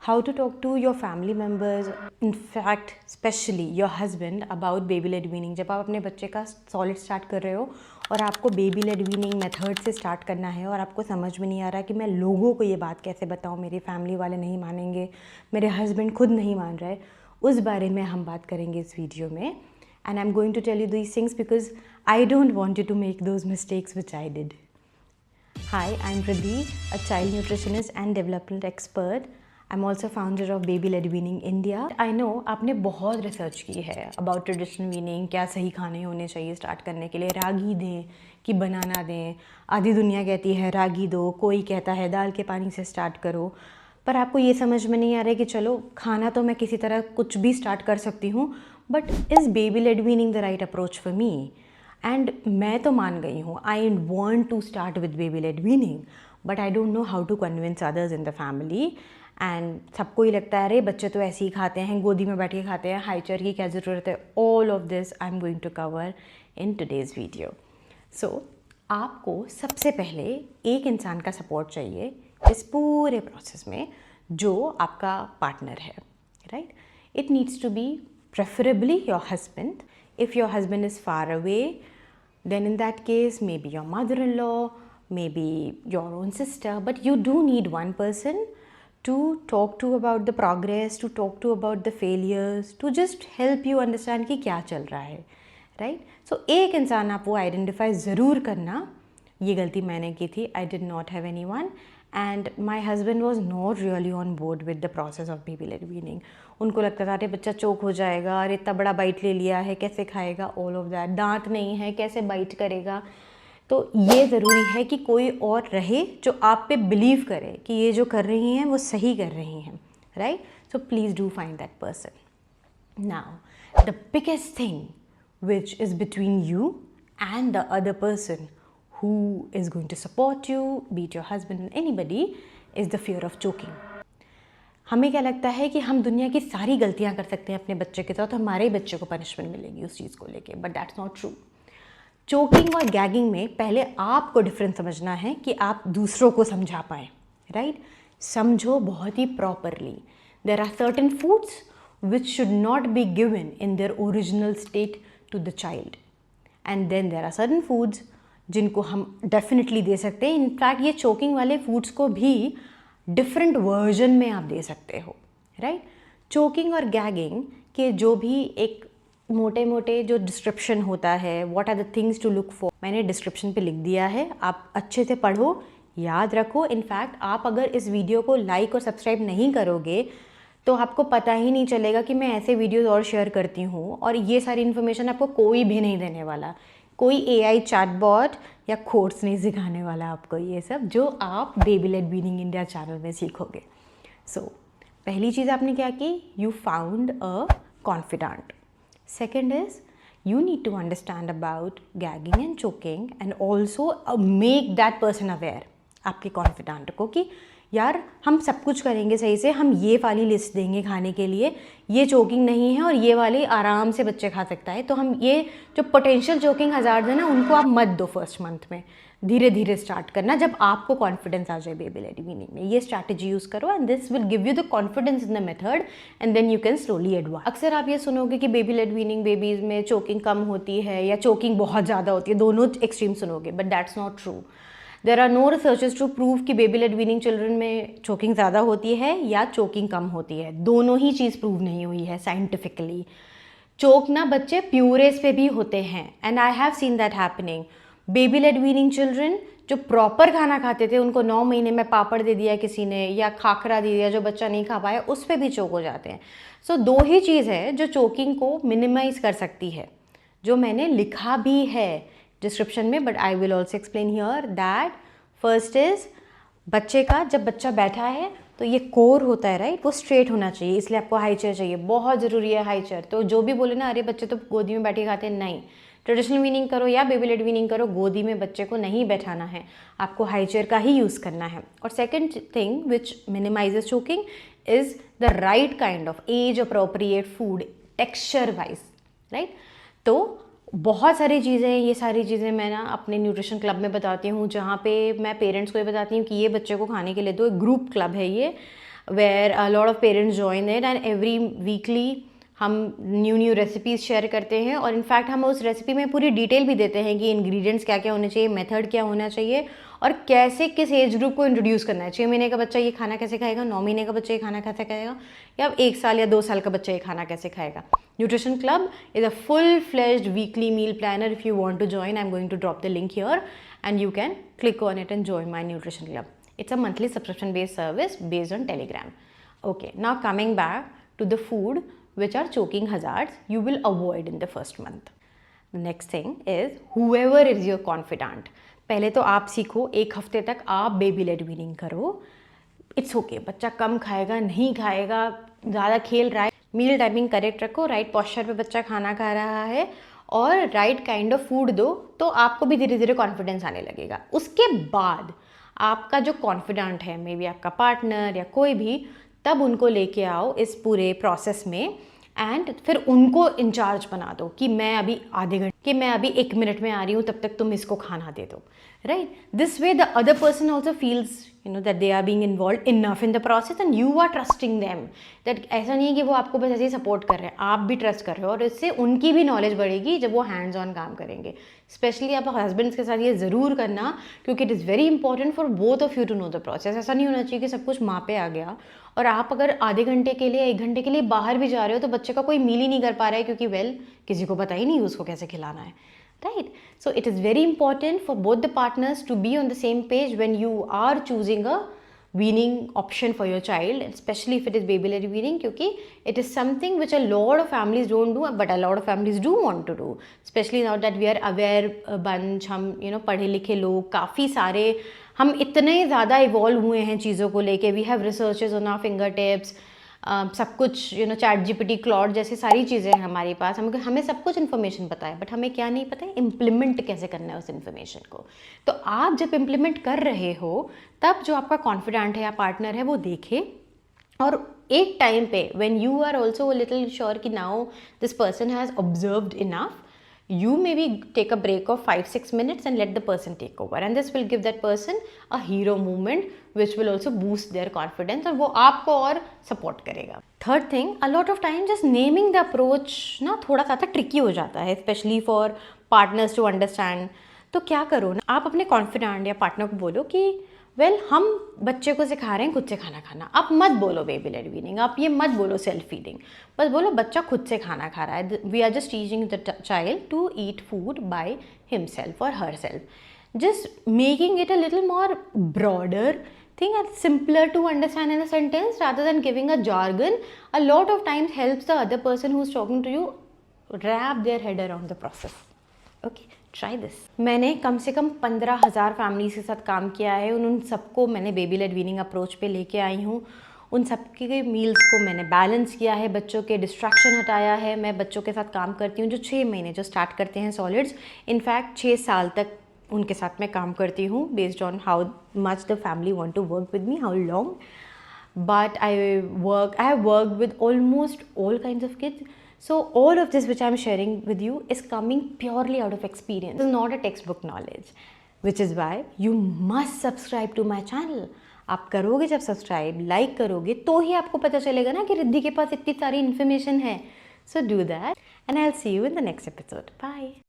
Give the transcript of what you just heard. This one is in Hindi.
how to talk to your family members, in fact especially your husband about baby led weaning. जब आप अपने बच्चे का सॉलिड स्टार्ट कर रहे हो और आपको बेबी लेड वीनिंग मेथड से स्टार्ट करना है और आपको समझ में नहीं आ रहा कि मैं लोगों को ये बात कैसे बताऊँ, मेरी फैमिली वाले नहीं मानेंगे, मेरे हस्बैंड खुद नहीं मान रहे, उस बारे में हम बात करेंगे इस वीडियो में. And I am going to tell you these things because I don't want you to make those mistakes which I did. Hi, I'm Pradeep, a child nutritionist and development expert. I'm also founder of Baby Led Weaning India. I know आपने बहुत रिसर्च की है about traditional weaning, क्या सही खाने होने चाहिए स्टार्ट करने के लिए, रागी दें कि बनाना दें. आधी दुनिया कहती है रागी दो, कोई कहता है दाल के पानी से स्टार्ट करो, पर आपको ये समझ में नहीं आ रहा है कि चलो खाना तो मैं किसी तरह कुछ भी स्टार्ट कर सकती हूँ, but is baby led weaning the right approach for me? And मैं तो मान गई हूँ, I want to start with baby led weaning, but I don't know how to convince others in the family. And सबको ही लगता है अरे बच्चे तो ऐसे ही खाते हैं, गोदी में बैठ के खाते हैं, हाई चेयर की क्या ज़रूरत है. All of this I am going to cover in today's video. So आपको सबसे पहले एक इंसान का सपोर्ट चाहिए इस पूरे प्रोसेस में जो आपका पार्टनर है, right. It needs to be preferably your husband. If your husband is far away, then in that case maybe your mother-in-law, maybe your own sister, but you do need one person to talk to about the progress, to talk to about the failures, to just help you understand कि क्या चल रहा है, right? So एक इंसान आप वो आइडेंटिफाई ज़रूर करना. ये गलती मैंने की थी. I did not have anyone and my husband was not really on board with the process of baby led weaning. उनको लगता था अरे बच्चा चोक हो जाएगा, अरे इतना बड़ा बाइट ले लिया है कैसे खाएगा, ऑल ऑफ दैट. दांत नहीं है कैसे बाइट करेगा. तो ये ज़रूरी है कि कोई और रहे जो आप पे बिलीव करे कि ये जो कर रही हैं वो सही कर रही हैं, right. So please do find that person. Now the biggest thing which is between you and the other person who is going to support you, be it your husband or anybody, is the fear of choking. हमें क्या लगता है कि हम दुनिया की सारी गलतियां कर सकते हैं अपने बच्चे के साथ, हमारे ही बच्चे को पनिशमेंट मिलेगी उस चीज़ को लेके, but that's not true. Choking और गैगिंग में पहले आपको डिफरेंस समझना है कि आप दूसरों को समझा पाएँ, राइट. समझो बहुत ही properly. There are certain foods which should not be given in their original state to the child, and then there are certain foods जिनको हम डेफिनेटली दे सकते हैं. इनफैक्ट ये चोकिंग वाले फूड्स को भी डिफरेंट वर्जन में आप दे सकते हो, राइट. चोकिंग और गैगिंग के जो भी एक मोटे मोटे जो डिस्क्रिप्शन होता है, what are the things to look for, मैंने डिस्क्रिप्शन पे लिख दिया है. आप अच्छे से पढ़ो, याद रखो. इनफैक्ट आप अगर इस वीडियो को लाइक और सब्सक्राइब नहीं करोगे तो आपको पता ही नहीं चलेगा कि मैं ऐसे वीडियोज़ और शेयर करती हूँ, और ये सारी इन्फॉर्मेशन आपको कोई भी नहीं देने वाला. कोई AI चैटबॉट या कोर्स नहीं सिखाने वाला आपको ये सब जो आप baby led weaning India channel में सीखोगे. सो पहली चीज़ आपने क्या की, you found a confident. Second is you need to understand about gagging and choking and also make that person aware, आपके कॉन्फिडेंट को, कि यार हम सब कुछ करेंगे सही से, हम ये वाली लिस्ट देंगे खाने के लिए, ये चोकिंग नहीं है और ये वाली आराम से बच्चे खा सकता है. तो हम ये जो पोटेंशियल चोकिंग हज़ार्ड है ना उनको आप मत दो फर्स्ट मंथ में, धीरे धीरे स्टार्ट करना जब आपको कॉन्फिडेंस आ जाए बेबी लेड वीनिंग में. ये स्ट्रैटेजी यूज़ करो and this will give you the confidence in the method and then you can slowly advance. अक्सर आप ये सुनोगे कि बेबी लेड वीनिंग बेबीज़ में चोकिंग कम होती है या चोकिंग बहुत ज़्यादा होती है, दोनों एक्सट्रीम सुनोगे, but that's not true. There are no researches to prove कि बेबी लेड वीनिंग चिल्ड्रन में चोकिंग ज़्यादा होती है या चोकिंग कम होती है. दोनों ही चीज़ प्रूव नहीं हुई है साइंटिफिकली. चोक ना बच्चे प्यूरेस पे भी होते हैं and I have seen that happening. Baby led weaning children जो प्रॉपर खाना खाते थे उनको 9 महीने में पापड़ दे दिया किसी ने या खाखरा दे दिया जो बच्चा नहीं खा पाया, उस पर भी चोक हो जाते हैं. सो दो ही चीज़ है जो चोकिंग को मिनिमाइज कर सकती है, जो मैंने लिखा भी है डिस्क्रिप्शन में, but I will also explain here. That first is बच्चे का, जब बच्चा बैठा है तो ये कोर होता है, राइट, वो स्ट्रेट होना चाहिए, इसलिए आपको हाई चेयर चाहिए, बहुत ज़रूरी है हाई चेयर. तो जो भी बोले ना अरे बच्चे तो गोदी में बैठे खाते हैं, नहीं. ट्रेडिशनल वीनिंग करो या बेबी लेड वीनिंग करो, गोदी में बच्चे को नहीं बैठाना है, आपको हाई चेयर का ही यूज़ करना है. और second thing which minimises choking is the right kind of age appropriate food texture wise, right. तो बहुत सारी चीज़ें, ये सारी चीज़ें मैं ना अपने न्यूट्रिशन क्लब में बताती हूँ, जहाँ पे मैं पेरेंट्स को ये बताती हूँ कि ये बच्चे को खाने के लिए दो. एक ग्रुप क्लब है ये, where a lot of parents join it and every weekly हम न्यू रेसिपीज़ शेयर करते हैं और इनफैक्ट हम उस रेसिपी में पूरी डिटेल भी देते हैं कि इंग्रेडिएंट्स क्या क्या होने चाहिए, मेथड क्या होना चाहिए और कैसे किस एज ग्रुप को इंट्रोड्यूस करना है। 6 महीने का बच्चा ये खाना कैसे खाएगा, 9 महीने का बच्चा ये खाना कैसे खाएगा, या 1 साल या 2 साल का बच्चा ये खाना कैसे खाएगा। Nutrition club is a full fledged weekly meal planner. If you want to join, I'm going to drop the link here and you can click on it and join my nutrition club. It's a monthly subscription based service based on Telegram. Okay, now coming back to the food which are choking hazards you will avoid in the first month. The next thing is whoever is your confidant. पहले तो आप सीखो, 1 हफ्ते तक आप बेबी लेड वीनिंग करो. इट्स ओके, बच्चा कम खाएगा, नहीं खाएगा, ज़्यादा खेल रहा है, मील टाइमिंग करेक्ट रखो, राइट पॉस्चर पे बच्चा खाना खा रहा है और राइट काइंड ऑफ फूड दो, तो आपको भी धीरे धीरे कॉन्फिडेंस आने लगेगा. उसके बाद आपका जो कॉन्फिडेंट है, मे बी आपका पार्टनर या कोई भी, तब उनको लेके आओ इस पूरे प्रोसेस में एंड फिर उनको इंचार्ज बना दो कि मैं अभी आधे घंटे, कि मैं अभी 1 मिनट में आ रही हूँ, तब तक तुम इसको खाना दे दो. Right, this way the other person also feels that they are being involved enough in the process and you are trusting them. that ऐसा नहीं है कि वो आपको बस ऐसे ही सपोर्ट कर रहे हैं, आप भी ट्रस्ट कर रहे हो और इससे उनकी भी नॉलेज बढ़ेगी जब वो हैंड्स ऑन काम करेंगे. स्पेशली आप हस्बैंड्स के साथ ये ज़रूर करना, क्योंकि it is very important for both of you to know the process. ऐसा नहीं होना चाहिए कि सब कुछ माँ पे आ गया और आप अगर आधे घंटे के लिए 1 घंटे के लिए बाहर भी जा रहे हो तो बच्चे का कोई मील ही नहीं कर पा रहा है, क्योंकि किसी को पता ही नहीं उसको कैसे खिलाना है. Right, so it is very important for both the partners to be on the same page when you are choosing a weaning option for your child, especially if it is baby led weaning, क्योंकि it is something which a lot of families don't do but a lot of families do want to do, especially now that we are aware bunch. हम पढ़े लिखे लोग काफ़ी सारे, हम इतने ज़्यादा इवॉल्व हुए हैं चीज़ों को लेके. We have researches on our finger tips, सब कुछ चैट जीपीटी, क्लॉड जैसी सारी चीज़ें हैं हमारे पास. हमें सब कुछ इन्फॉर्मेशन पता है, बट हमें क्या नहीं पता है, इम्प्लीमेंट कैसे करना है उस इन्फॉर्मेशन को. तो आप जब इम्प्लीमेंट कर रहे हो तब जो आपका कॉन्फिडेंट है या पार्टनर है वो देखे, और एक टाइम पे when you are also little sure कि now this person has observed enough, you maybe take a break of 5-6 minutes and let the person take over, and this will give that person a hero moment which will also boost their confidence और वो आपको और support करेगा. Third thing, a lot of time just naming the approach ना थोड़ा सा tricky हो जाता है, especially for partners to understand. तो क्या करो ना, आप अपने confidant या partner को बोलो कि हम बच्चे को सिखा रहे हैं खुद से खाना खाना. आप मत बोलो बेबी लेड वीनिंग, आप ये मत बोलो सेल्फ फीडिंग, बस बोलो बच्चा खुद से खाना खा रहा है. We are just teaching the child to eat food by himself और herself. Just making it a little more broader thing and simpler to understand in a sentence rather than giving a jargon. A lot of times helps the other person who's talking to you wrap their head around the process. Okay, try this. मैंने कम से कम 15,000 फैमिलीज के साथ काम किया है. उन सबको मैंने बेबी लेड वीनिंग अप्रोच पे लेके आई हूँ. उन सबके मील्स को मैंने बैलेंस किया है, बच्चों के डिस्ट्रैक्शन हटाया है. मैं बच्चों के साथ काम करती हूँ जो 6 महीने जो स्टार्ट करते हैं सॉलिड्स, इनफैक्ट 6 साल तक उनके साथ मैं काम करती हूँ, based on how much the family want to work with me, how long. But I have worked with almost all kinds of kids. So all of this which I am sharing with you is coming purely out of experience. It is not a textbook knowledge, which is why you must subscribe to my channel. आप करोगे जब सब्सक्राइब, लाइक करोगे, तो ही आपको पता चलेगा ना कि रिद्धि के पास इतनी सारी इन्फॉर्मेशन है. So do that and I'll see you in the next episode. Bye.